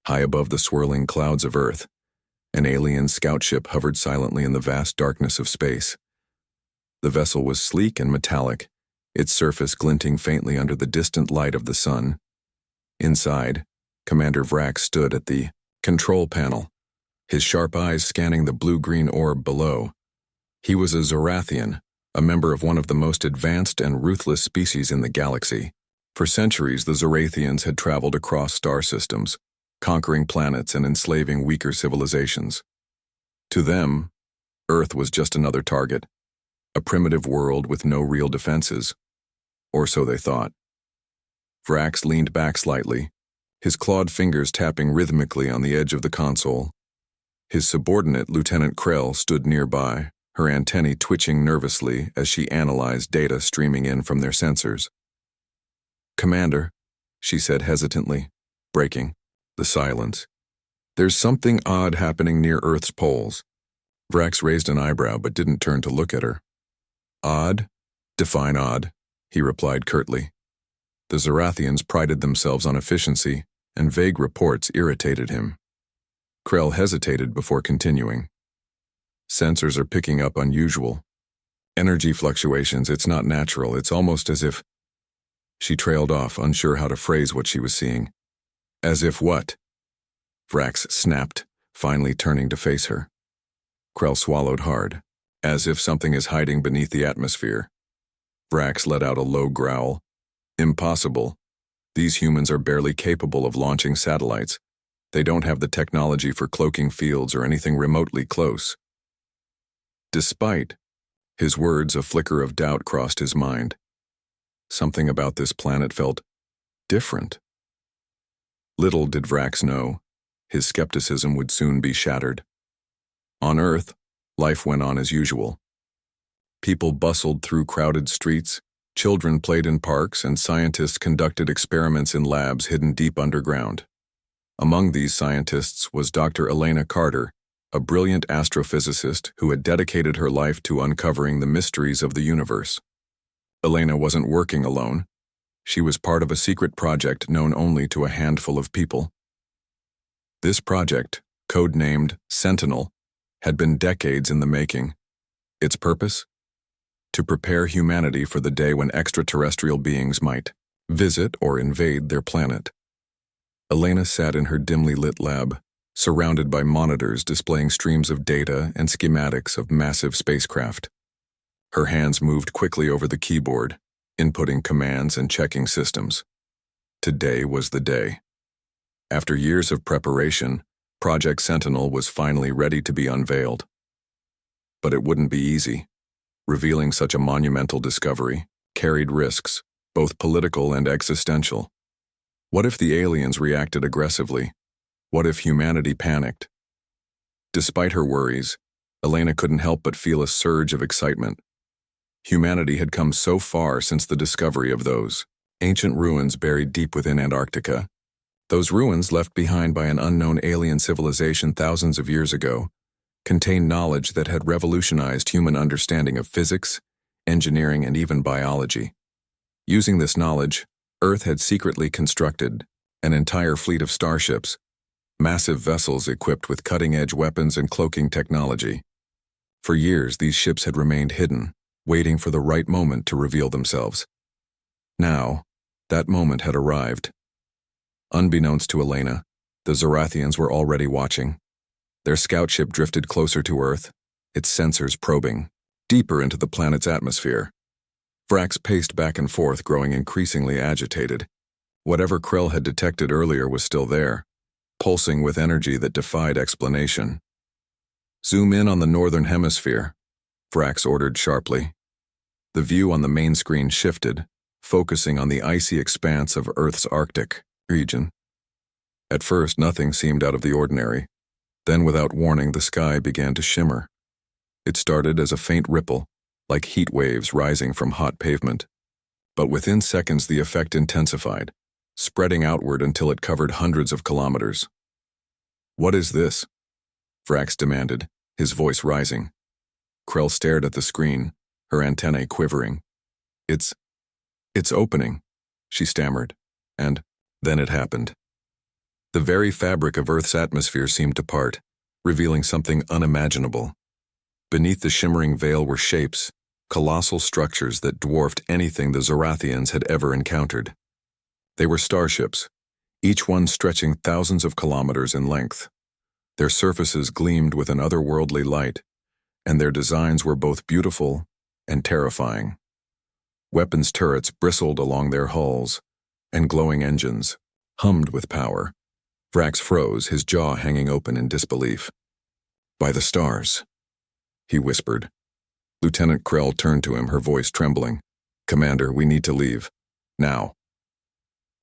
High above the swirling clouds of Earth, an alien scout ship hovered silently in the vast darkness of space. The vessel was sleek and metallic, its surface glinting faintly under the distant light of the sun. Inside, Commander Vrax stood at the control panel, his sharp eyes scanning the blue-green orb below. He was a Zorathian, a member of one of the most advanced and ruthless species in the galaxy. For centuries, the Zorathians had traveled across star systems, conquering planets and enslaving weaker civilizations. To them, Earth was just another target, a primitive world with no real defenses. Or so they thought. Vrax leaned back slightly, his clawed fingers tapping rhythmically on the edge of the console. His subordinate, Lieutenant Krell, stood nearby, her antennae twitching nervously as she analyzed data streaming in from their sensors. "Commander," she said hesitantly, breaking the silence. "There's something odd happening near Earth's poles." Vrax raised an eyebrow but didn't turn to look at her. "Odd? Define odd," he replied curtly. The Zorathians prided themselves on efficiency, and vague reports irritated him. Krell hesitated before continuing. "Sensors are picking up unusual energy fluctuations. It's not natural. It's almost as if—" She trailed off, unsure how to phrase what she was seeing. "As if what?" Vrax snapped, finally turning to face her. Krell swallowed hard. "As if something is hiding beneath the atmosphere." Vrax let out a low growl. "Impossible. These humans are barely capable of launching satellites. They don't have the technology for cloaking fields or anything remotely close." Despite his words, a flicker of doubt crossed his mind. Something about this planet felt different. Little did Vrax know, his skepticism would soon be shattered. On Earth, life went on as usual. People bustled through crowded streets, children played in parks, and scientists conducted experiments in labs hidden deep underground. Among these scientists was Dr. Elena Carter, a brilliant astrophysicist who had dedicated her life to uncovering the mysteries of the universe. Elena wasn't working alone. She was part of a secret project known only to a handful of people. This project, codenamed Sentinel, had been decades in the making. Its purpose? To prepare humanity for the day when extraterrestrial beings might visit or invade their planet. Elena sat in her dimly lit lab, surrounded by monitors displaying streams of data and schematics of massive spacecraft. Her hands moved quickly over the keyboard, inputting commands and checking systems. Today was the day. After years of preparation, Project Sentinel was finally ready to be unveiled. But it wouldn't be easy. Revealing such a monumental discovery carried risks, both political and existential. What if the aliens reacted aggressively? What if humanity panicked? Despite her worries, Elena couldn't help but feel a surge of excitement. Humanity had come so far since the discovery of those ancient ruins buried deep within Antarctica. Those ruins, left behind by an unknown alien civilization thousands of years ago, contained knowledge that had revolutionized human understanding of physics, engineering, and even biology. Using this knowledge, Earth had secretly constructed an entire fleet of starships, massive vessels equipped with cutting-edge weapons and cloaking technology. For years, these ships had remained hidden, waiting for the right moment to reveal themselves. Now, that moment had arrived. Unbeknownst to Elena, the Zorathians were already watching. Their scout ship drifted closer to Earth, its sensors probing deeper into the planet's atmosphere. Vrax paced back and forth, growing increasingly agitated. Whatever Krell had detected earlier was still there, pulsing with energy that defied explanation. "Zoom in on the northern hemisphere," Vrax ordered sharply. The view on the main screen shifted, focusing on the icy expanse of Earth's Arctic region. At first, nothing seemed out of the ordinary. Then, without warning, the sky began to shimmer. It started as a faint ripple, like heat waves rising from hot pavement. But within seconds, the effect intensified, spreading outward until it covered hundreds of kilometers. "What is this?" Vrax demanded, his voice rising. Krell stared at the screen, her antennae quivering. It's opening," she stammered, and then it happened. The very fabric of Earth's atmosphere seemed to part, revealing something unimaginable. Beneath the shimmering veil were shapes, colossal structures that dwarfed anything the Zorathians had ever encountered. They were starships, each one stretching thousands of kilometers in length. Their surfaces gleamed with an otherworldly light, and their designs were both beautiful and terrifying. Weapons turrets bristled along their hulls, and glowing engines hummed with power. Vrax froze, his jaw hanging open in disbelief. "By the stars," he whispered. Lieutenant Krell turned to him, her voice trembling. "Commander, we need to leave. Now."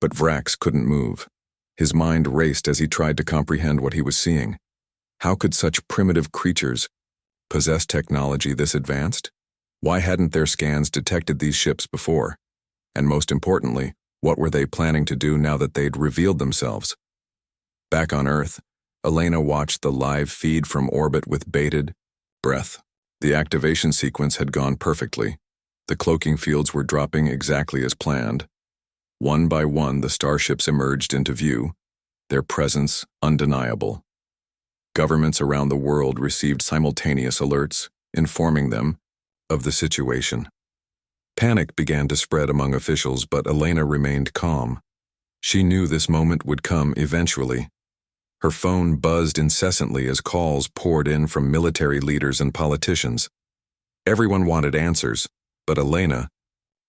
But Vrax couldn't move. His mind raced as he tried to comprehend what he was seeing. How could such primitive creatures possess technology this advanced? Why hadn't their scans detected these ships before? And most importantly, what were they planning to do now that they'd revealed themselves? Back on Earth, Elena watched the live feed from orbit with bated breath. The activation sequence had gone perfectly. The cloaking fields were dropping exactly as planned. One by one, the starships emerged into view, their presence undeniable. Governments around the world received simultaneous alerts, informing them of the situation. Panic began to spread among officials, but Elena remained calm. She knew this moment would come eventually. Her phone buzzed incessantly as calls poured in from military leaders and politicians. Everyone wanted answers, but Elena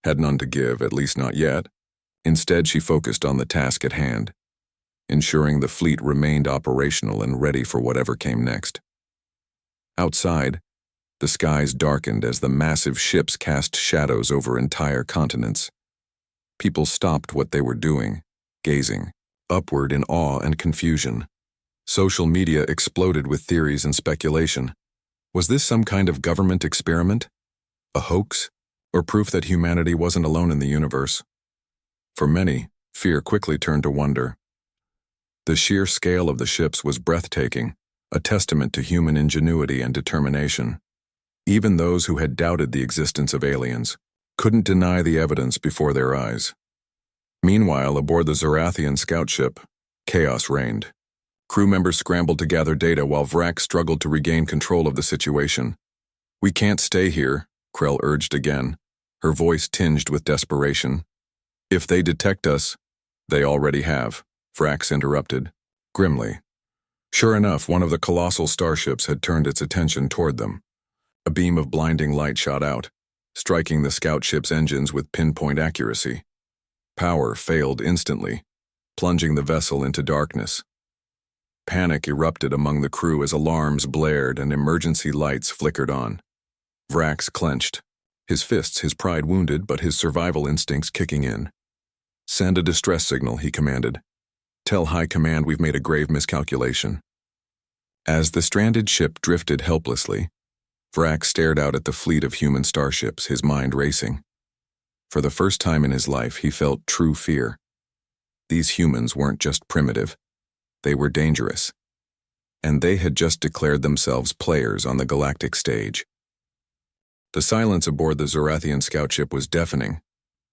had none to give, at least not yet. Instead, she focused on the task at hand, ensuring the fleet remained operational and ready for whatever came next. Outside, the skies darkened as the massive ships cast shadows over entire continents. People stopped what they were doing, gazing upward in awe and confusion. Social media exploded with theories and speculation. Was this some kind of government experiment? A hoax? Or proof that humanity wasn't alone in the universe? For many, fear quickly turned to wonder. The sheer scale of the ships was breathtaking, a testament to human ingenuity and determination. Even those who had doubted the existence of aliens couldn't deny the evidence before their eyes. Meanwhile, aboard the Zorathian scout ship, chaos reigned. Crew members scrambled to gather data while Vrax struggled to regain control of the situation. "We can't stay here," Krell urged again, her voice tinged with desperation. "If they detect us—" "They already have," Vrax interrupted, grimly. Sure enough, one of the colossal starships had turned its attention toward them. A beam of blinding light shot out, striking the scout ship's engines with pinpoint accuracy. Power failed instantly, plunging the vessel into darkness. Panic erupted among the crew as alarms blared and emergency lights flickered on. Vrax clenched, his fists, his pride wounded, but his survival instincts kicking in. "Send a distress signal," he commanded. "Tell High Command we've made a grave miscalculation." As the stranded ship drifted helplessly, Vrax stared out at the fleet of human starships, his mind racing. For the first time in his life, he felt true fear. These humans weren't just primitive. They were dangerous. And they had just declared themselves players on the galactic stage. The silence aboard the Zorathian scout ship was deafening.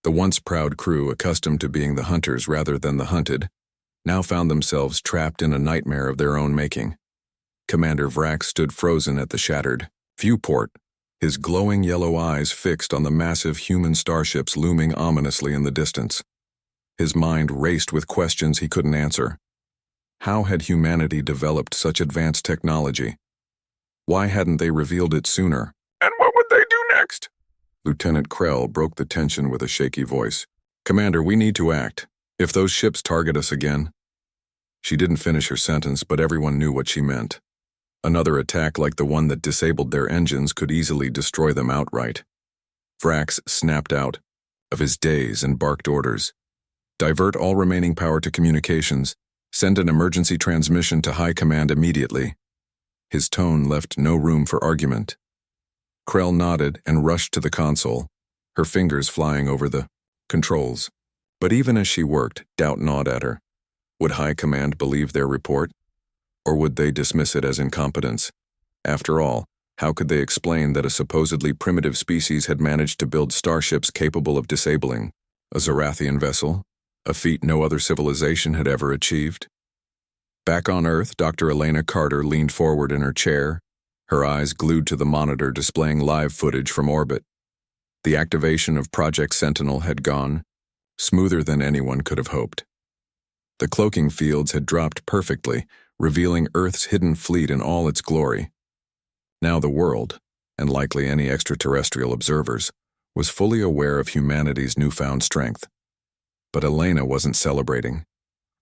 The once proud crew, accustomed to being the hunters rather than the hunted, now found themselves trapped in a nightmare of their own making. Commander Vrax stood frozen at the shattered viewport, his glowing yellow eyes fixed on the massive human starships looming ominously in the distance. His mind raced with questions he couldn't answer. How had humanity developed such advanced technology? Why hadn't they revealed it sooner? "And what would they do next?" Lieutenant Krell broke the tension with a shaky voice. "Commander, we need to act. If those ships target us again—" She didn't finish her sentence, but everyone knew what she meant. Another attack like the one that disabled their engines could easily destroy them outright. Vrax snapped out of his daze and barked orders. "Divert all remaining power to communications. Send an emergency transmission to High Command immediately." His tone left no room for argument. Krell nodded and rushed to the console, her fingers flying over the controls. But even as she worked, doubt gnawed at her. Would High Command believe their report? Or would they dismiss it as incompetence? After all, how could they explain that a supposedly primitive species had managed to build starships capable of disabling a Zorathian vessel, a feat no other civilization had ever achieved? Back on Earth, Dr. Elena Carter leaned forward in her chair, her eyes glued to the monitor displaying live footage from orbit. The activation of Project Sentinel had gone smoother than anyone could have hoped. The cloaking fields had dropped perfectly, revealing Earth's hidden fleet in all its glory. Now the world, and likely any extraterrestrial observers, was fully aware of humanity's newfound strength. But Elena wasn't celebrating.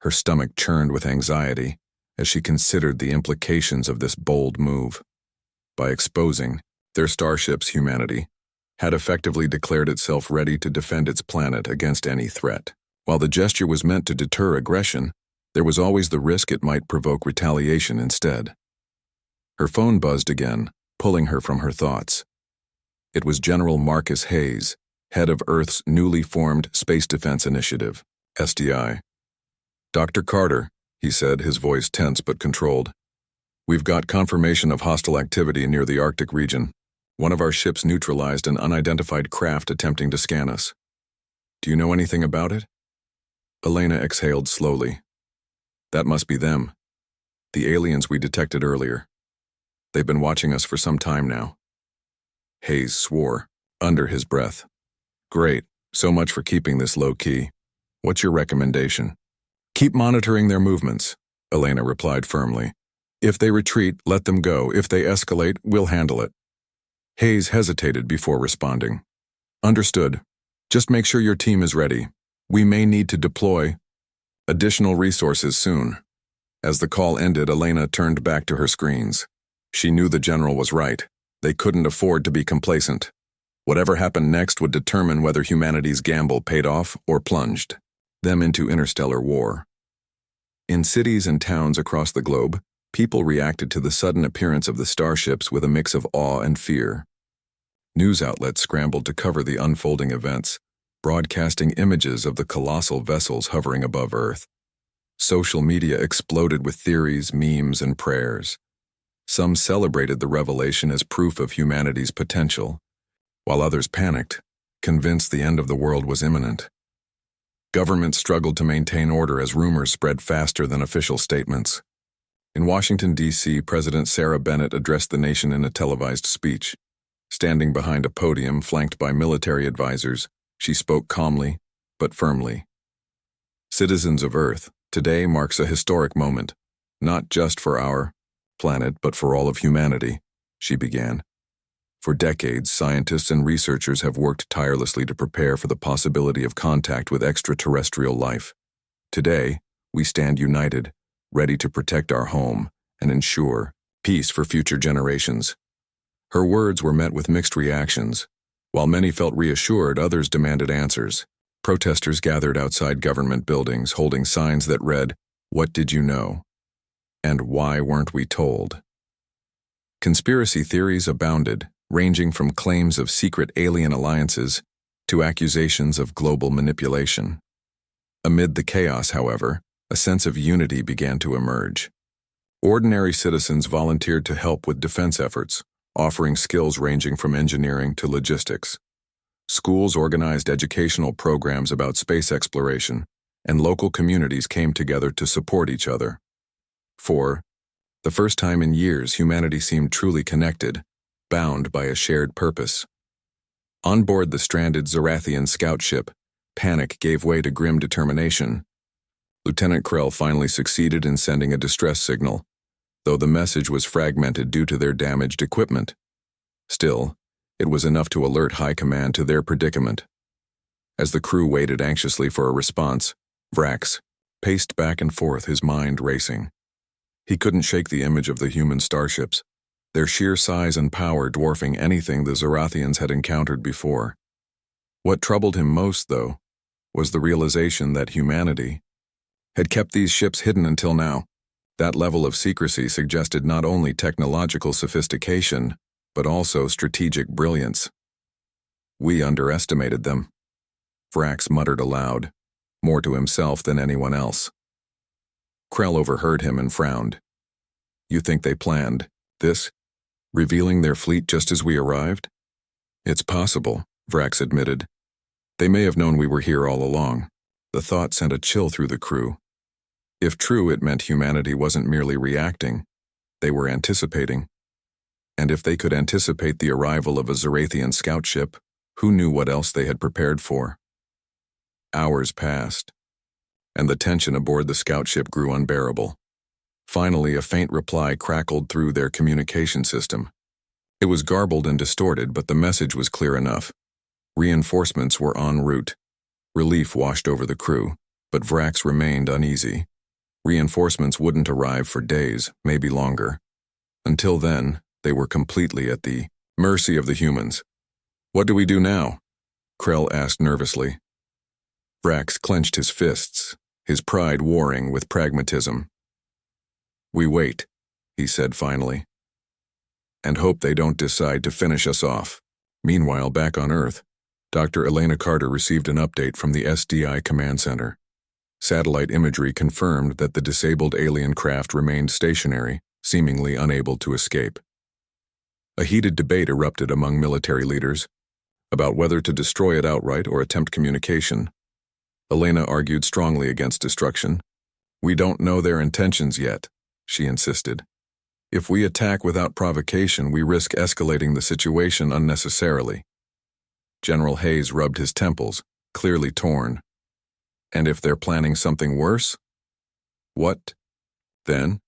Her stomach churned with anxiety as she considered the implications of this bold move. By exposing their starship's humanity, had effectively declared itself ready to defend its planet against any threat. While the gesture was meant to deter aggression, there was always the risk it might provoke retaliation instead. Her phone buzzed again, pulling her from her thoughts. It was General Marcus Hayes, head of Earth's newly formed Space Defense Initiative, SDI. "Dr. Carter," he said, his voice tense but controlled. "We've got confirmation of hostile activity near the Arctic region. One of our ships neutralized an unidentified craft attempting to scan us. Do you know anything about it?" Elena exhaled slowly. "That must be them. The aliens we detected earlier. They've been watching us for some time now." Hayes swore, under his breath. "Great, so much for keeping this low-key. What's your recommendation?" "Keep monitoring their movements," Elena replied firmly. "If they retreat, let them go. If they escalate, we'll handle it." Hayes hesitated before responding. "Understood. Just make sure your team is ready. We may need to deploy additional resources soon." As the call ended, Elena turned back to her screens. She knew the general was right. They couldn't afford to be complacent. Whatever happened next would determine whether humanity's gamble paid off or plunged them into interstellar war. In cities and towns across the globe, people reacted to the sudden appearance of the starships with a mix of awe and fear. News outlets scrambled to cover the unfolding events, broadcasting images of the colossal vessels hovering above Earth. Social media exploded with theories, memes, and prayers. Some celebrated the revelation as proof of humanity's potential, while others panicked, convinced the end of the world was imminent. Governments struggled to maintain order as rumors spread faster than official statements. In Washington, D.C., President Sarah Bennett addressed the nation in a televised speech. Standing behind a podium flanked by military advisors, she spoke calmly, but firmly. "Citizens of Earth, today marks a historic moment, not just for our planet, but for all of humanity," she began. "For decades, scientists and researchers have worked tirelessly to prepare for the possibility of contact with extraterrestrial life. Today, we stand united, ready to protect our home and ensure peace for future generations." Her words were met with mixed reactions. While many felt reassured, others demanded answers. Protesters gathered outside government buildings holding signs that read, "What did you know?" and "Why weren't we told?" Conspiracy theories abounded, ranging from claims of secret alien alliances to accusations of global manipulation. Amid the chaos, however, a sense of unity began to emerge. Ordinary citizens volunteered to help with defense efforts, offering skills ranging from engineering to logistics. Schools organized educational programs about space exploration, and local communities came together to support each other. For the first time in years, humanity seemed truly connected, bound by a shared purpose. On board the stranded Zarathian scout ship, panic gave way to grim determination. Lieutenant Krell finally succeeded in sending a distress signal, though the message was fragmented due to their damaged equipment. Still, it was enough to alert High Command to their predicament. As the crew waited anxiously for a response, Vrax paced back and forth, his mind racing. He couldn't shake the image of the human starships, their sheer size and power dwarfing anything the Zarathians had encountered before. What troubled him most, though, was the realization that humanity had kept these ships hidden until now. That level of secrecy suggested not only technological sophistication, but also strategic brilliance. "We underestimated them," Vrax muttered aloud, more to himself than anyone else. Krell overheard him and frowned. "You think they planned this? Revealing their fleet just as we arrived?" "It's possible," Vrax admitted. "They may have known we were here all along." The thought sent a chill through the crew. If true, it meant humanity wasn't merely reacting, they were anticipating. And if they could anticipate the arrival of a Zarathian scout ship, who knew what else they had prepared for? Hours passed, and the tension aboard the scout ship grew unbearable. Finally, a faint reply crackled through their communication system. It was garbled and distorted, but the message was clear enough. Reinforcements were en route. Relief washed over the crew, but Vrax remained uneasy. Reinforcements wouldn't arrive for days, maybe longer. Until then, they were completely at the mercy of the humans. "What do we do now?" Krell asked nervously. Vrax clenched his fists, his pride warring with pragmatism. "We wait," he said finally, "and hope they don't decide to finish us off." Meanwhile, back on Earth, Dr. Elena Carter received an update from the SDI command center. Satellite imagery confirmed that the disabled alien craft remained stationary, seemingly unable to escape. A heated debate erupted among military leaders about whether to destroy it outright or attempt communication. Elena argued strongly against destruction. "We don't know their intentions yet," she insisted. "If we attack without provocation, we risk escalating the situation unnecessarily." General Hayes rubbed his temples, clearly torn. "And if they're planning something worse?" "What then?"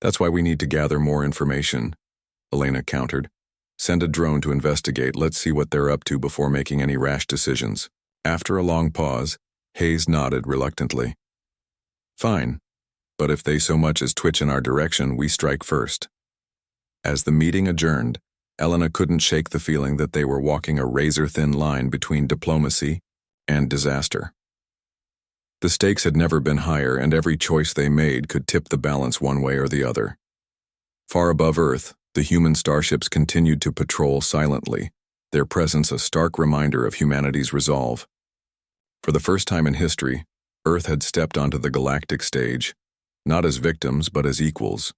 "That's why we need to gather more information," Elena countered. "Send a drone to investigate. Let's see what they're up to before making any rash decisions." After a long pause, Hayes nodded reluctantly. "Fine, but if they so much as twitch in our direction, we strike first." As the meeting adjourned, Elena couldn't shake the feeling that they were walking a razor-thin line between diplomacy and disaster. The stakes had never been higher, and every choice they made could tip the balance one way or the other. Far above Earth, the human starships continued to patrol silently, their presence a stark reminder of humanity's resolve. For the first time in history, Earth had stepped onto the galactic stage, not as victims but as equals.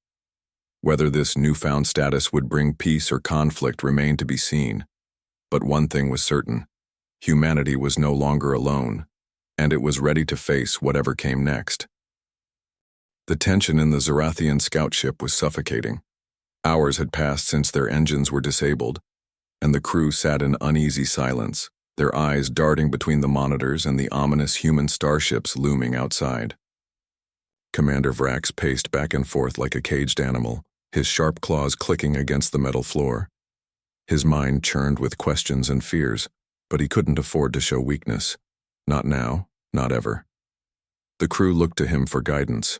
Whether this newfound status would bring peace or conflict remained to be seen. But one thing was certain: humanity was no longer alone, and it was ready to face whatever came next. The tension in the Zarathian scout ship was suffocating. Hours had passed since their engines were disabled, and the crew sat in uneasy silence, their eyes darting between the monitors and the ominous human starships looming outside. Commander Vrax paced back and forth like a caged animal, his sharp claws clicking against the metal floor. His mind churned with questions and fears, but he couldn't afford to show weakness. Not now, not ever. The crew looked to him for guidance,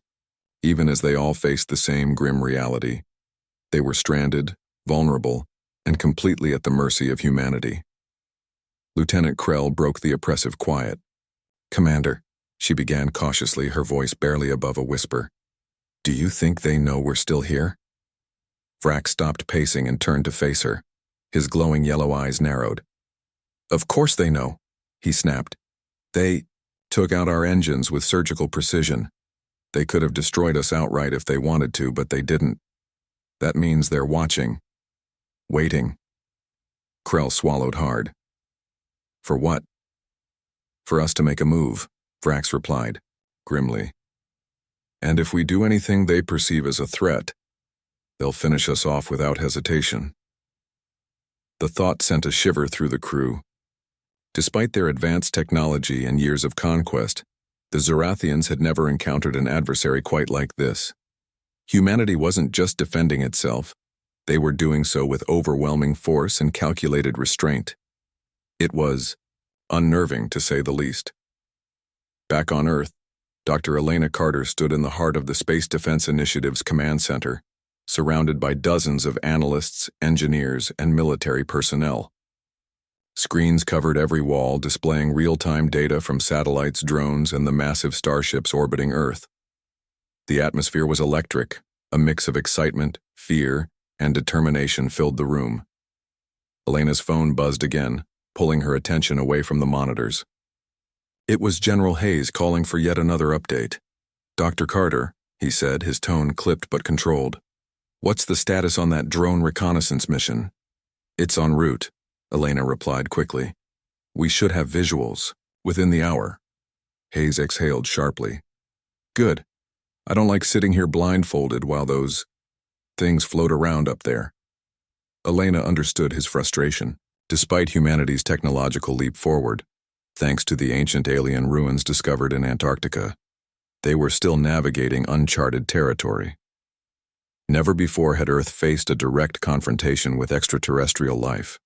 even as they all faced the same grim reality. They were stranded, vulnerable, and completely at the mercy of humanity. Lieutenant Krell broke the oppressive quiet. "Commander," she began cautiously, her voice barely above a whisper, "do you think they know we're still here?" Vrax stopped pacing and turned to face her. His glowing yellow eyes narrowed. "Of course they know," he snapped. "They took out our engines with surgical precision. They could have destroyed us outright if they wanted to, but they didn't. That means they're watching. Waiting." Krell swallowed hard. "For what?" "For us to make a move," Vrax replied, grimly. "And if we do anything they perceive as a threat, they'll finish us off without hesitation." The thought sent a shiver through the crew. Despite their advanced technology and years of conquest, the Zarathians had never encountered an adversary quite like this. Humanity wasn't just defending itself, they were doing so with overwhelming force and calculated restraint. It was unnerving, to say the least. Back on Earth, Dr. Elena Carter stood in the heart of the Space Defense Initiative's command center, surrounded by dozens of analysts, engineers, and military personnel. Screens covered every wall, displaying real-time data from satellites, drones, and the massive starships orbiting Earth. The atmosphere was electric. A mix of excitement, fear, and determination filled the room. Elena's phone buzzed again, pulling her attention away from the monitors. It was General Hayes calling for yet another update. "Dr. Carter," he said, his tone clipped but controlled. "What's the status on that drone reconnaissance mission?" "It's en route," Elena replied quickly. "We should have visuals within the hour." Hayes exhaled sharply. "Good. I don't like sitting here blindfolded while those things float around up there. Elena understood his frustration. Despite humanity's technological leap forward, thanks to the ancient alien ruins discovered in Antarctica, they were still navigating uncharted territory. Never before had Earth faced a direct confrontation with extraterrestrial life.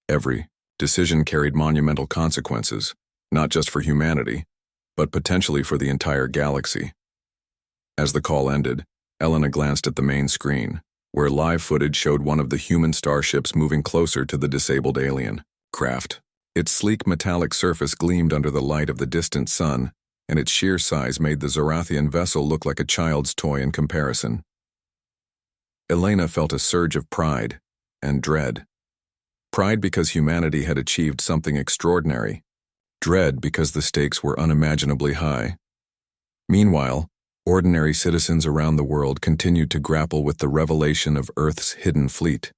Every decision carried monumental consequences, not just for humanity, but potentially for the entire galaxy. As the call ended, Elena glanced at the main screen, where live footage showed one of the human starships moving closer to the disabled alien craft. Its sleek metallic surface gleamed under the light of the distant sun, and its sheer size made the Zorathian vessel look like a child's toy in comparison. Elena felt a surge of pride and dread. Pride because humanity had achieved something extraordinary. Dread because the stakes were unimaginably high. Meanwhile, ordinary citizens around the world continued to grapple with the revelation of Earth's hidden fleet.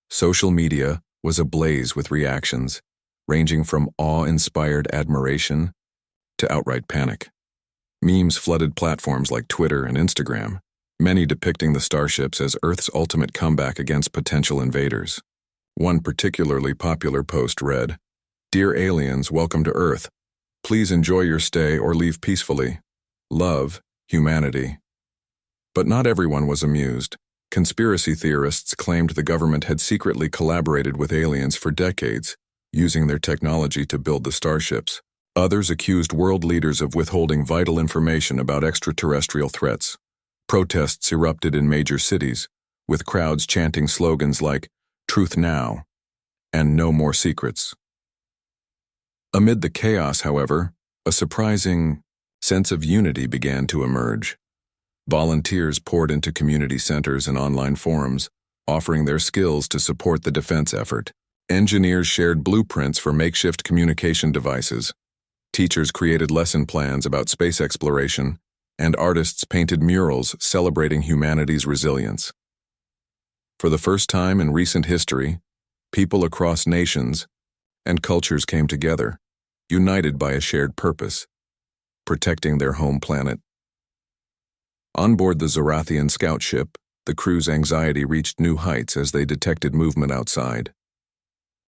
Social media was ablaze with reactions, ranging from awe-inspired admiration to outright panic. Memes flooded platforms like Twitter and Instagram, many depicting the starships as Earth's ultimate comeback against potential invaders. One particularly popular post read, "Dear aliens, welcome to Earth. Please enjoy your stay or leave peacefully. Love, humanity." But not everyone was amused. Conspiracy theorists claimed the government had secretly collaborated with aliens for decades, using their technology to build the starships. Others accused world leaders of withholding vital information about extraterrestrial threats. Protests erupted in major cities, with crowds chanting slogans like, "Truth now," and "No more secrets." Amid the chaos, however, a surprising sense of unity began to emerge. Volunteers poured into community centers and online forums, offering their skills to support the defense effort. Engineers shared blueprints for makeshift communication devices. Teachers created lesson plans about space exploration, and artists painted murals celebrating humanity's resilience. For the first time in recent history, people across nations and cultures came together, united by a shared purpose: protecting their home planet. On board the Zorathian scout ship, the crew's anxiety reached new heights as they detected movement outside.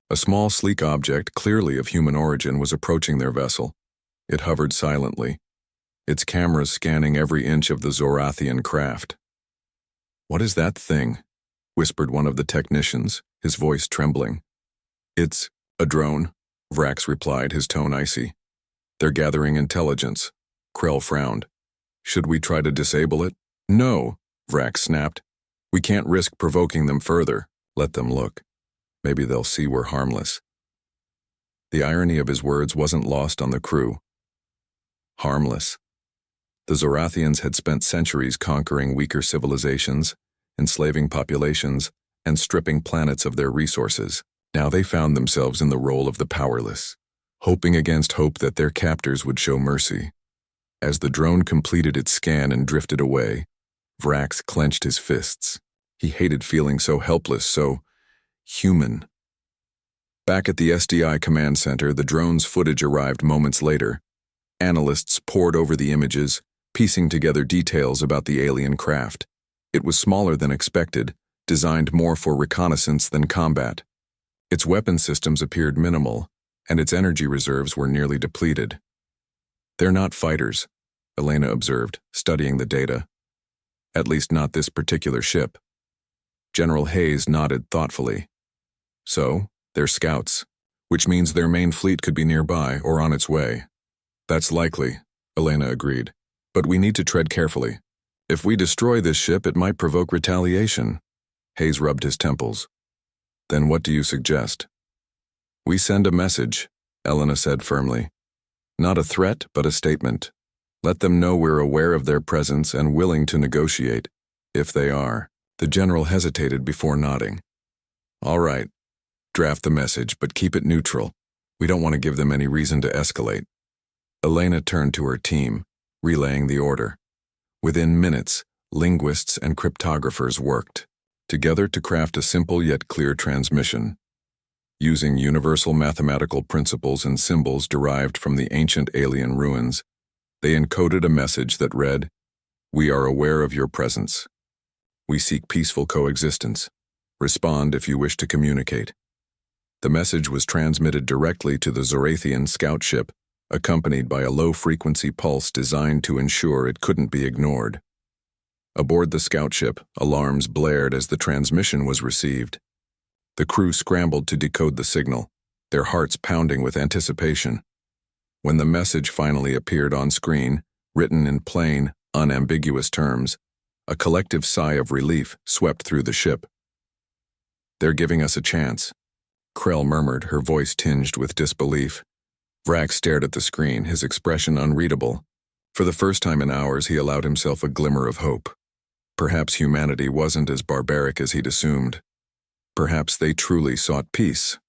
A small, sleek object, clearly of human origin, was approaching their vessel. It hovered silently, its cameras scanning every inch of the Zorathian craft. "What is that thing?" whispered one of the technicians, his voice trembling. "It's a drone," Vrax replied, his tone icy. "They're gathering intelligence." Krell frowned. "Should we try to disable it?" "No," Vrax snapped. "We can't risk provoking them further. Let them look. Maybe they'll see we're harmless." The irony of his words wasn't lost on the crew. Harmless. The Zorathians had spent centuries conquering weaker civilizations, enslaving populations, and stripping planets of their resources. Now they found themselves in the role of the powerless, hoping against hope that their captors would show mercy. As the drone completed its scan and drifted away, Vrax clenched his fists. He hated feeling so helpless, so human. Back at the SDI command center, the drone's footage arrived moments later. Analysts pored over the images, piecing together details about the alien craft. It was smaller than expected, designed more for reconnaissance than combat. Its weapon systems appeared minimal, and its energy reserves were nearly depleted. "They're not fighters," Elena observed, studying the data. "At least not this particular ship." General Hayes nodded thoughtfully. "So, they're scouts, which means their main fleet could be nearby or on its way." "That's likely," Elena agreed. "But we need to tread carefully. If we destroy this ship, it might provoke retaliation." Hayes rubbed his temples. "Then what do you suggest?" "We send a message," Elena said firmly. "Not a threat, but a statement. Let them know we're aware of their presence and willing to negotiate, if they are." The general hesitated before nodding. "All right. Draft the message, but keep it neutral. We don't want to give them any reason to escalate." Elena turned to her team, relaying the order. Within minutes, linguists and cryptographers worked together to craft a simple yet clear transmission. Using universal mathematical principles and symbols derived from the ancient alien ruins, they encoded a message that read, We are aware of your presence. We seek peaceful coexistence. Respond if you wish to communicate. The message was transmitted directly to the Zorathian scout ship, accompanied by a low-frequency pulse designed to ensure it couldn't be ignored. Aboard the scout ship, alarms blared as the transmission was received. The crew scrambled to decode the signal, their hearts pounding with anticipation. When the message finally appeared on screen, written in plain, unambiguous terms, a collective sigh of relief swept through the ship. "They're giving us a chance," Krell murmured, her voice tinged with disbelief. Vrax stared at the screen, his expression unreadable. For the first time in hours, he allowed himself a glimmer of hope. Perhaps humanity wasn't as barbaric as he'd assumed. Perhaps they truly sought peace.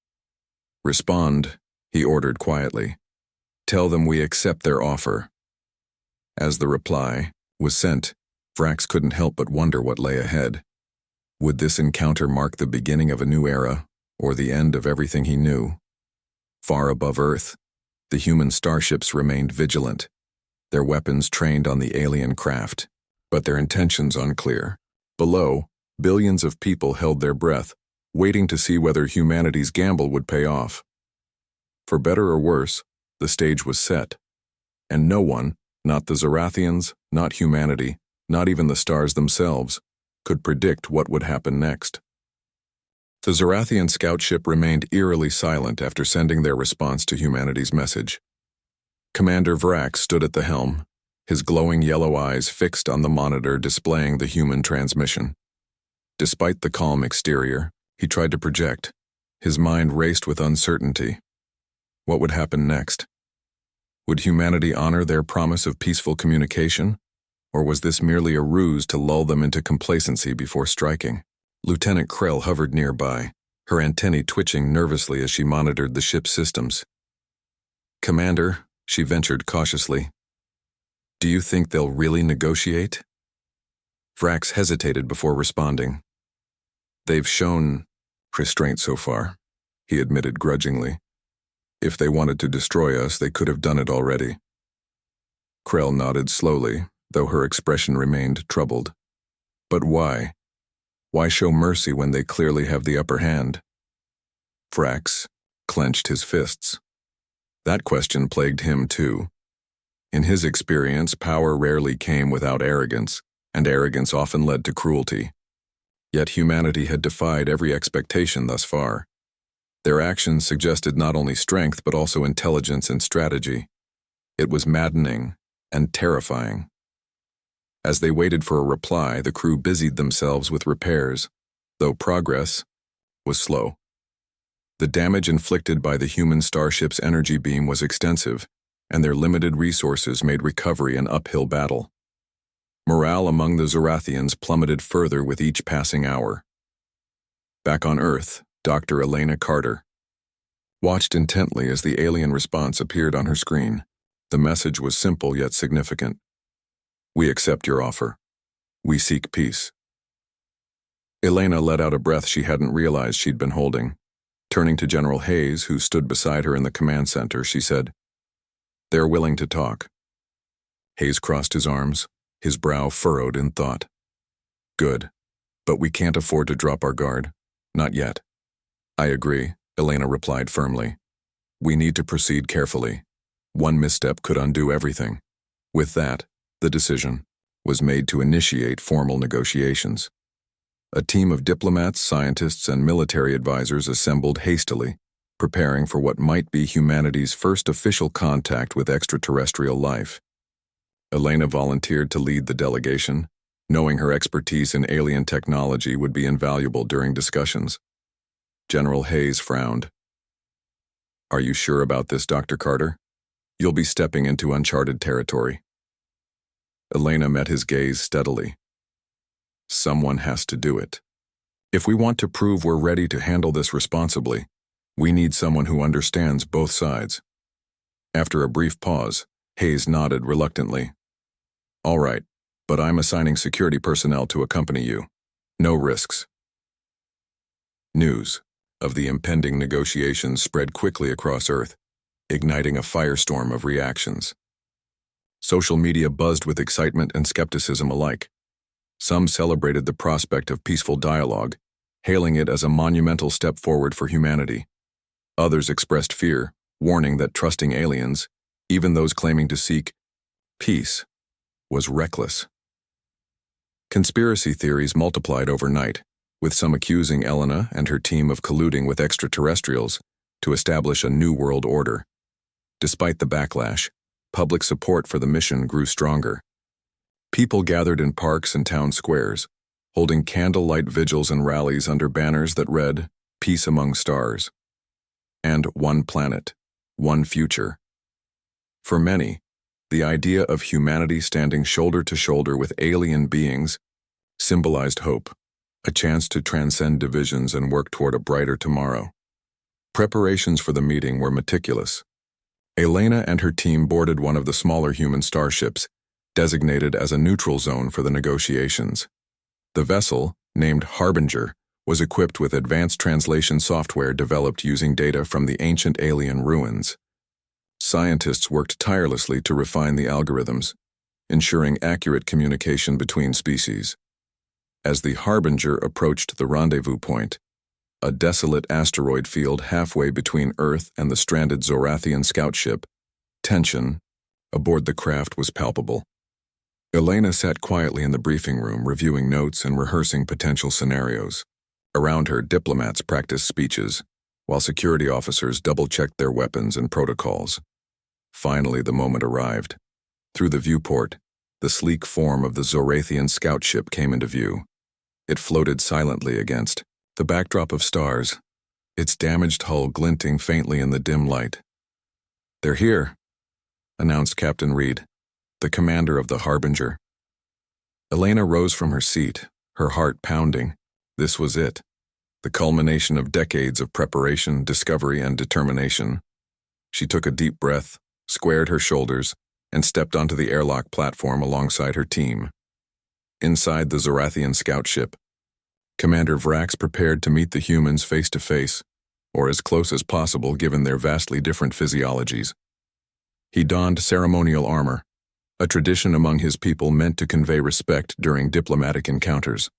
"Respond," he ordered quietly. "Tell them we accept their offer." As the reply was sent, Vrax couldn't help but wonder what lay ahead. Would this encounter mark the beginning of a new era, or the end of everything he knew? Far above Earth, the human starships remained vigilant, their weapons trained on the alien craft, but their intentions unclear. Below, billions of people held their breath, waiting to see whether humanity's gamble would pay off. For better or worse, the stage was set, and no one, not the Zorathians, not humanity, not even the stars themselves, could predict what would happen next. The Zorathian scout ship remained eerily silent after sending their response to humanity's message. Commander Vrax stood at the helm, his glowing yellow eyes fixed on the monitor displaying the human transmission. Despite the calm exterior, he tried to project. His mind raced with uncertainty. What would happen next? Would humanity honor their promise of peaceful communication? Or was this merely a ruse to lull them into complacency before striking? Lieutenant Krell hovered nearby, her antennae twitching nervously as she monitored the ship's systems. "Commander," she ventured cautiously, "do you think they'll really negotiate?" Vrax hesitated before responding. "They've shown restraint so far," he admitted grudgingly. "If they wanted to destroy us, they could have done it already." Krell nodded slowly, though her expression remained troubled. "But why? Why show mercy when they clearly have the upper hand?" Vrax clenched his fists. That question plagued him too. In his experience, power rarely came without arrogance, and arrogance often led to cruelty. Yet humanity had defied every expectation thus far. Their actions suggested not only strength but also intelligence and strategy. It was maddening and terrifying. As they waited for a reply, the crew busied themselves with repairs, though progress was slow. The damage inflicted by the human starship's energy beam was extensive, and their limited resources made recovery an uphill battle. Morale among the Zorathians plummeted further with each passing hour. Back on Earth, Dr. Elena Carter watched intently as the alien response appeared on her screen. The message was simple yet significant. "We accept your offer. We seek peace." Elena let out a breath she hadn't realized she'd been holding. Turning to General Hayes, who stood beside her in the command center, she said, "They're willing to talk." Hayes crossed his arms, his brow furrowed in thought. "Good, but we can't afford to drop our guard. Not yet." "I agree," Elena replied firmly. "We need to proceed carefully. One misstep could undo everything." With that, the decision was made to initiate formal negotiations. A team of diplomats, scientists, and military advisors assembled hastily, preparing for what might be humanity's first official contact with extraterrestrial life. Elena volunteered to lead the delegation, knowing her expertise in alien technology would be invaluable during discussions. General Hayes frowned. "Are you sure about this, Dr. Carter? You'll be stepping into uncharted territory." Elena met his gaze steadily. "Someone has to do it. If we want to prove we're ready to handle this responsibly, we need someone who understands both sides." After a brief pause, Hayes nodded reluctantly. "All right, but I'm assigning security personnel to accompany you. No risks." News of the impending negotiations spread quickly across Earth, igniting a firestorm of reactions. Social media buzzed with excitement and skepticism alike. Some celebrated the prospect of peaceful dialogue, hailing it as a monumental step forward for humanity. Others expressed fear, warning that trusting aliens, even those claiming to seek peace, was reckless. Conspiracy theories multiplied overnight, with some accusing Elena and her team of colluding with extraterrestrials to establish a new world order. Despite the backlash, public support for the mission grew stronger. People gathered in parks and town squares, holding candlelight vigils and rallies under banners that read, "Peace among stars," and "One planet, one future." For many, the idea of humanity standing shoulder to shoulder with alien beings symbolized hope, a chance to transcend divisions and work toward a brighter tomorrow. Preparations for the meeting were meticulous. Elena and her team boarded one of the smaller human starships, designated as a neutral zone for the negotiations. The vessel, named Harbinger, was equipped with advanced translation software developed using data from the ancient alien ruins. Scientists worked tirelessly to refine the algorithms, ensuring accurate communication between species. As the Harbinger approached the rendezvous point, a desolate asteroid field halfway between Earth and the stranded Zorathian scout ship, tension aboard the craft was palpable. Elena sat quietly in the briefing room, reviewing notes and rehearsing potential scenarios. Around her, diplomats practiced speeches, while security officers double-checked their weapons and protocols. Finally, the moment arrived. Through the viewport, the sleek form of the Zorathian scout ship came into view. It floated silently against the backdrop of stars, its damaged hull glinting faintly in the dim light. "They're here," announced Captain Reed, the commander of the Harbinger. Elena rose from her seat, her heart pounding. This was it, the culmination of decades of preparation, discovery, and determination. She took a deep breath, squared her shoulders, and stepped onto the airlock platform alongside her team. Inside the Zorathian scout ship, Commander Vrax prepared to meet the humans face to face, or as close as possible given their vastly different physiologies. He donned ceremonial armor, a tradition among his people meant to convey respect during diplomatic encounters.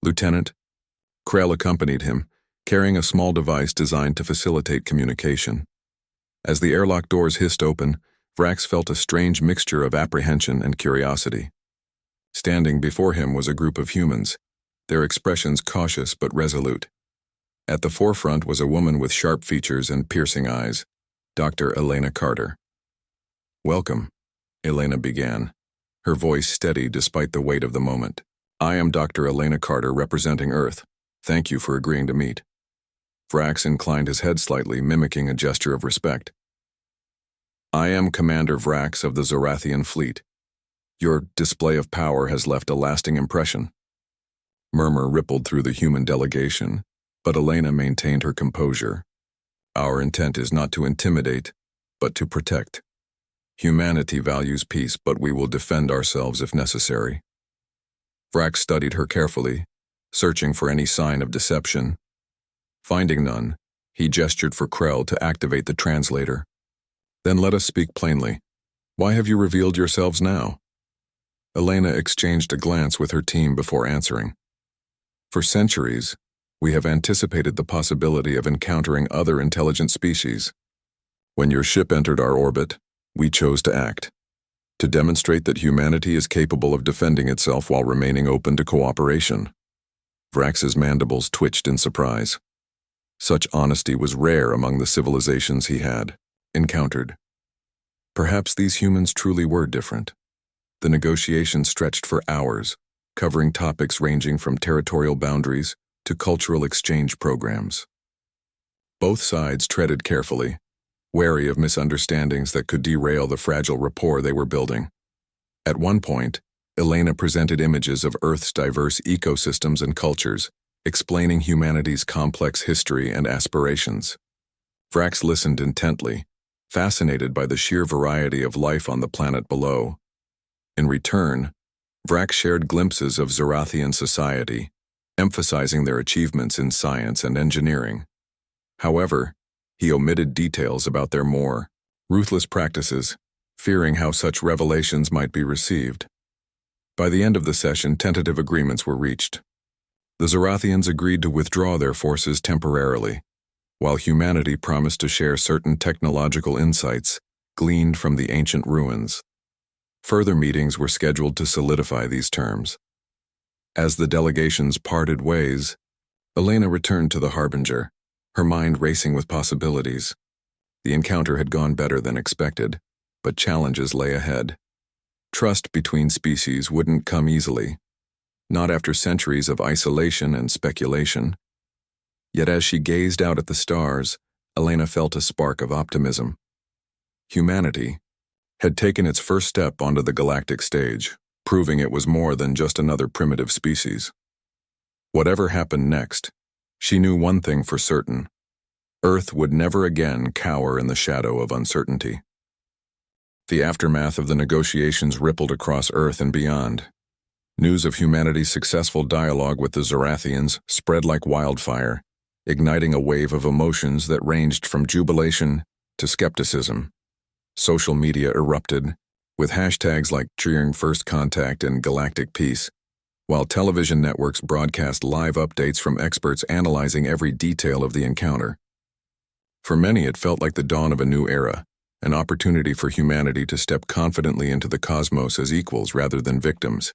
Lieutenant Krell accompanied him, carrying a small device designed to facilitate communication. As the airlock doors hissed open, Vrax felt a strange mixture of apprehension and curiosity. Standing before him was a group of humans, their expressions cautious but resolute. At the forefront was a woman with sharp features and piercing eyes, Dr. Elena Carter. "Welcome," Elena began, her voice steady despite the weight of the moment. "I am Dr. Elena Carter representing Earth. Thank you for agreeing to meet." Vrax inclined his head slightly, mimicking a gesture of respect. "I am Commander Vrax of the Zorathian fleet. Your display of power has left a lasting impression." Murmur rippled through the human delegation, but Elena maintained her composure. "Our intent is not to intimidate, but to protect. Humanity values peace, but we will defend ourselves if necessary." Vrax studied her carefully, searching for any sign of deception. Finding none, he gestured for Krell to activate the translator. "Then let us speak plainly. Why have you revealed yourselves now?" Elena exchanged a glance with her team before answering. "For centuries, we have anticipated the possibility of encountering other intelligent species. When your ship entered our orbit, we chose to act, to demonstrate that humanity is capable of defending itself while remaining open to cooperation." Vrax's mandibles twitched in surprise. Such honesty was rare among the civilizations he had encountered. Perhaps these humans truly were different. The negotiations stretched for hours, covering topics ranging from territorial boundaries to cultural exchange programs. Both sides treaded carefully, wary of misunderstandings that could derail the fragile rapport they were building. At one point, Elena presented images of Earth's diverse ecosystems and cultures, explaining humanity's complex history and aspirations. Vrax listened intently, fascinated by the sheer variety of life on the planet below. In return, Vrax shared glimpses of Zorathian society, emphasizing their achievements in science and engineering. However, he omitted details about their more ruthless practices, fearing how such revelations might be received. By the end of the session, tentative agreements were reached. The Zorathians agreed to withdraw their forces temporarily, while humanity promised to share certain technological insights gleaned from the ancient ruins. Further meetings were scheduled to solidify these terms. As the delegations parted ways, Elena returned to the Harbinger, her mind racing with possibilities. The encounter had gone better than expected, but challenges lay ahead. Trust between species wouldn't come easily, not after centuries of isolation and speculation. Yet as she gazed out at the stars, Elena felt a spark of optimism. Humanity had taken its first step onto the galactic stage, proving it was more than just another primitive species. Whatever happened next, she knew one thing for certain: Earth would never again cower in the shadow of uncertainty. The aftermath of the negotiations rippled across Earth and beyond. News of humanity's successful dialogue with the Zorathians spread like wildfire, igniting a wave of emotions that ranged from jubilation to skepticism. Social media erupted, with hashtags like cheering first contact and galactic peace, while television networks broadcast live updates from experts analyzing every detail of the encounter. For many, it felt like the dawn of a new era, an opportunity for humanity to step confidently into the cosmos as equals rather than victims.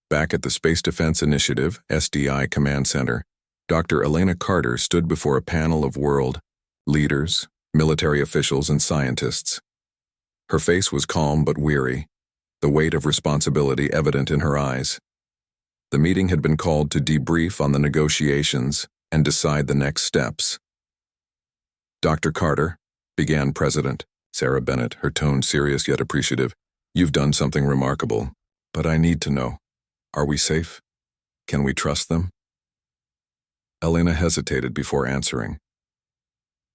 Back at the Space Defense Initiative, SDI Command Center, Dr. Elena Carter stood before a panel of world leaders, military officials, and scientists. Her face was calm but weary, the weight of responsibility evident in her eyes. The meeting had been called to debrief on the negotiations and decide the next steps. "Dr. Carter," began President Sarah Bennett, her tone serious yet appreciative, "you've done something remarkable, but I need to know, are we safe? Can we trust them?" Elena hesitated before answering.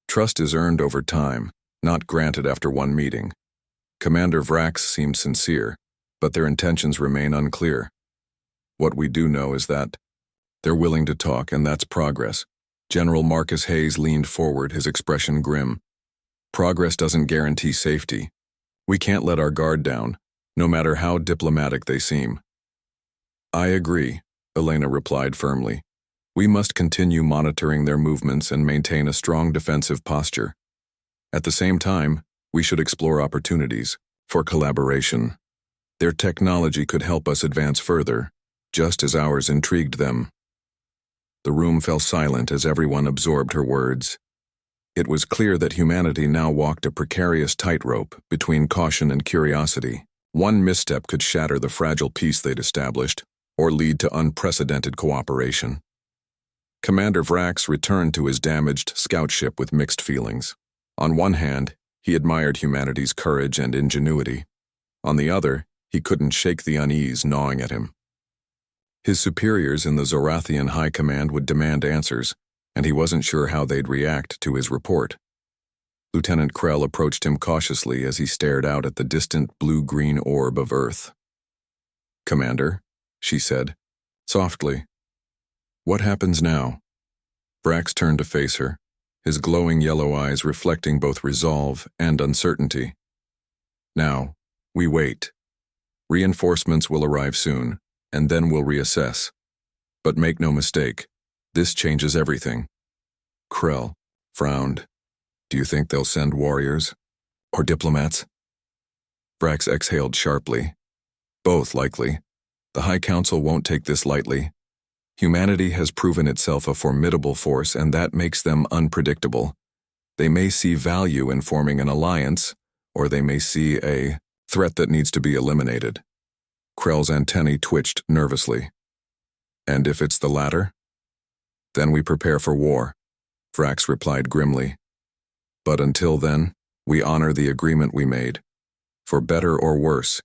Trust is earned over time, not granted after one meeting. Commander Vrax seemed sincere, but their intentions remain unclear. What we do know is that they're willing to talk, and that's progress. General Marcus Hayes leaned forward, his expression grim. Progress doesn't guarantee safety. We can't let our guard down, no matter how diplomatic they seem. "I agree," Elena replied firmly. "We must continue monitoring their movements and maintain a strong defensive posture. At the same time, we should explore opportunities for collaboration. Their technology could help us advance further, just as ours intrigued them." The room fell silent as everyone absorbed her words. It was clear that humanity now walked a precarious tightrope between caution and curiosity. One misstep could shatter the fragile peace they'd established, or lead to unprecedented cooperation. Commander Vrax returned to his damaged scout ship with mixed feelings. On one hand, he admired humanity's courage and ingenuity. On the other, he couldn't shake the unease gnawing at him. His superiors in the Zorathian High Command would demand answers, and he wasn't sure how they'd react to his report. Lieutenant Krell approached him cautiously as he stared out at the distant blue-green orb of Earth. "Commander," she said, softly, "what happens now?" Vrax turned to face her, his glowing yellow eyes reflecting both resolve and uncertainty. "Now, we wait. Reinforcements will arrive soon, and then we'll reassess. But make no mistake, this changes everything." Krell frowned. "Do you think they'll send warriors? Or diplomats?" Vrax exhaled sharply. "Both, likely. The High Council won't take this lightly. Humanity has proven itself a formidable force, and that makes them unpredictable. They may see value in forming an alliance, or they may see a threat that needs to be eliminated." Krell's antennae twitched nervously. "And if it's the latter?" "Then we prepare for war," Vrax replied grimly. "But until then, we honor the agreement we made. For better or worse,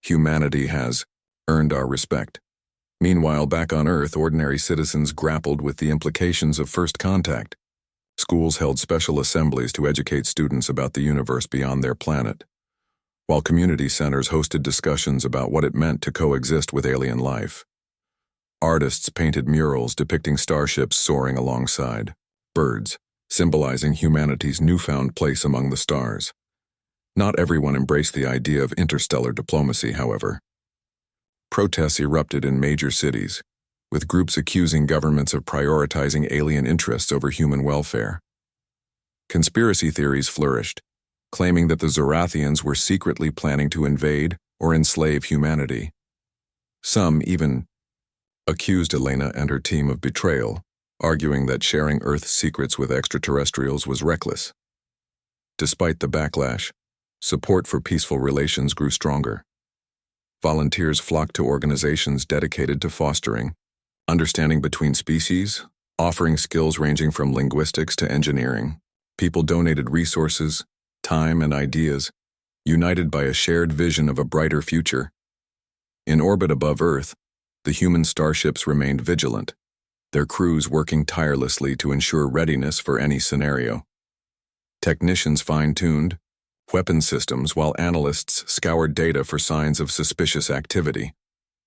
humanity has earned our respect." Meanwhile, back on Earth, ordinary citizens grappled with the implications of first contact. Schools held special assemblies to educate students about the universe beyond their planet, while community centers hosted discussions about what it meant to coexist with alien life. Artists painted murals depicting starships soaring alongside birds, symbolizing humanity's newfound place among the stars. Not everyone embraced the idea of interstellar diplomacy, however. Protests erupted in major cities, with groups accusing governments of prioritizing alien interests over human welfare. Conspiracy theories flourished, claiming that the Zorathians were secretly planning to invade or enslave humanity. Some even accused Elena and her team of betrayal, arguing that sharing Earth's secrets with extraterrestrials was reckless. Despite the backlash, support for peaceful relations grew stronger. Volunteers flocked to organizations dedicated to fostering understanding between species, offering skills ranging from linguistics to engineering. People donated resources, time, and ideas, united by a shared vision of a brighter future. In orbit above Earth, the human starships remained vigilant, their crews working tirelessly to ensure readiness for any scenario. Technicians fine-tuned weapon systems while analysts scoured data for signs of suspicious activity.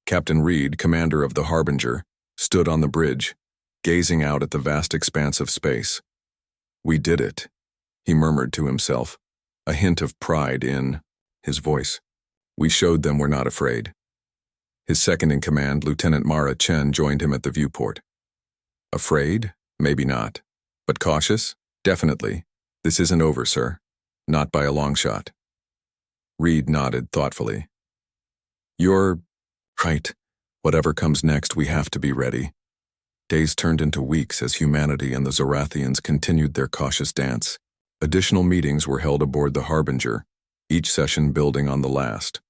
Captain Reed, commander of the Harbinger, stood on the bridge, gazing out at the vast expanse of space. "We did it," he murmured to himself, a hint of pride in his voice. "We showed them we're not afraid." His second-in-command, Lieutenant Mara Chen, joined him at the viewport. "Afraid? Maybe not. But cautious? Definitely. This isn't over, sir. Not by a long shot." Reed nodded thoughtfully. "You're right. Whatever comes next, we have to be ready." Days turned into weeks as humanity and the Zorathians continued their cautious dance. Additional meetings were held aboard the Harbinger, each session building on the last.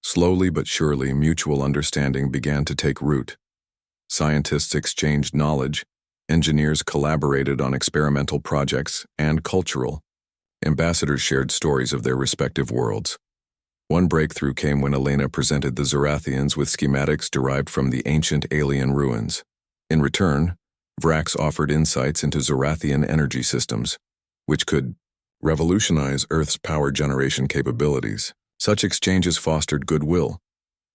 Slowly but surely, mutual understanding began to take root. Scientists exchanged knowledge, engineers collaborated on experimental projects, and cultural ambassadors shared stories of their respective worlds. One breakthrough came when Elena presented the Zorathians with schematics derived from the ancient alien ruins. In return, Vrax offered insights into Zorathian energy systems, which could revolutionize Earth's power generation capabilities. Such exchanges fostered goodwill,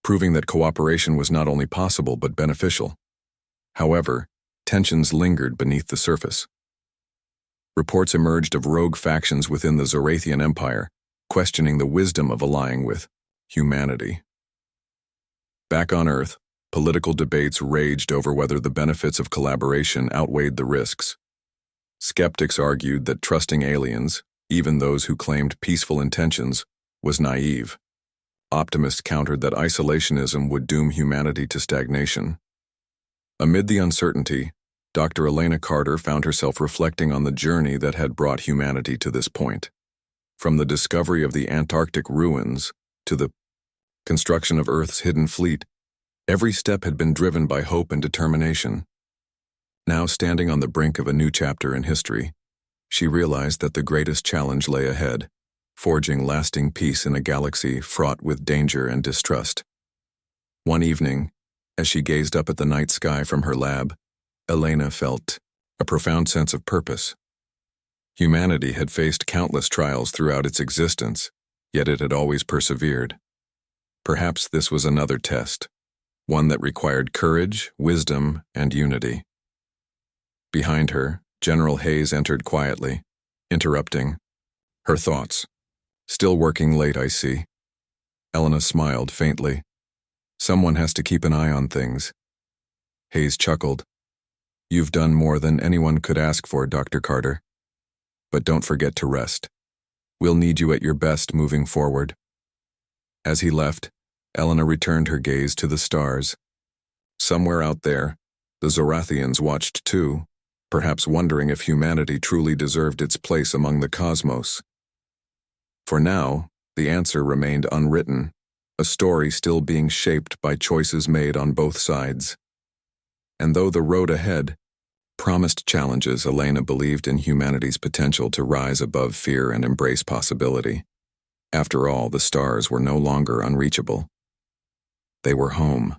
proving that cooperation was not only possible but beneficial. However, tensions lingered beneath the surface. Reports emerged of rogue factions within the Zorathian Empire, questioning the wisdom of allying with humanity. Back on Earth, political debates raged over whether the benefits of collaboration outweighed the risks. Skeptics argued that trusting aliens, even those who claimed peaceful intentions, was naive. Optimists countered that isolationism would doom humanity to stagnation. Amid the uncertainty, Dr. Elena Carter found herself reflecting on the journey that had brought humanity to this point. From the discovery of the Antarctic ruins to the construction of Earth's hidden fleet, every step had been driven by hope and determination. Now standing on the brink of a new chapter in history, she realized that the greatest challenge lay ahead, forging lasting peace in a galaxy fraught with danger and distrust. One evening, as she gazed up at the night sky from her lab, Elena felt a profound sense of purpose. Humanity had faced countless trials throughout its existence, yet it had always persevered. Perhaps this was another test, one that required courage, wisdom, and unity. Behind her, General Hayes entered quietly, interrupting her thoughts. "Still working late, I see." Elena smiled faintly. "Someone has to keep an eye on things." Hayes chuckled. "You've done more than anyone could ask for, Dr. Carter. But don't forget to rest. We'll need you at your best moving forward." As he left, Elena returned her gaze to the stars. Somewhere out there, the Zorathians watched too, perhaps wondering if humanity truly deserved its place among the cosmos. For now, the answer remained unwritten, a story still being shaped by choices made on both sides. And though the road ahead promised challenges, Elena believed in humanity's potential to rise above fear and embrace possibility. After all, the stars were no longer unreachable. They were home.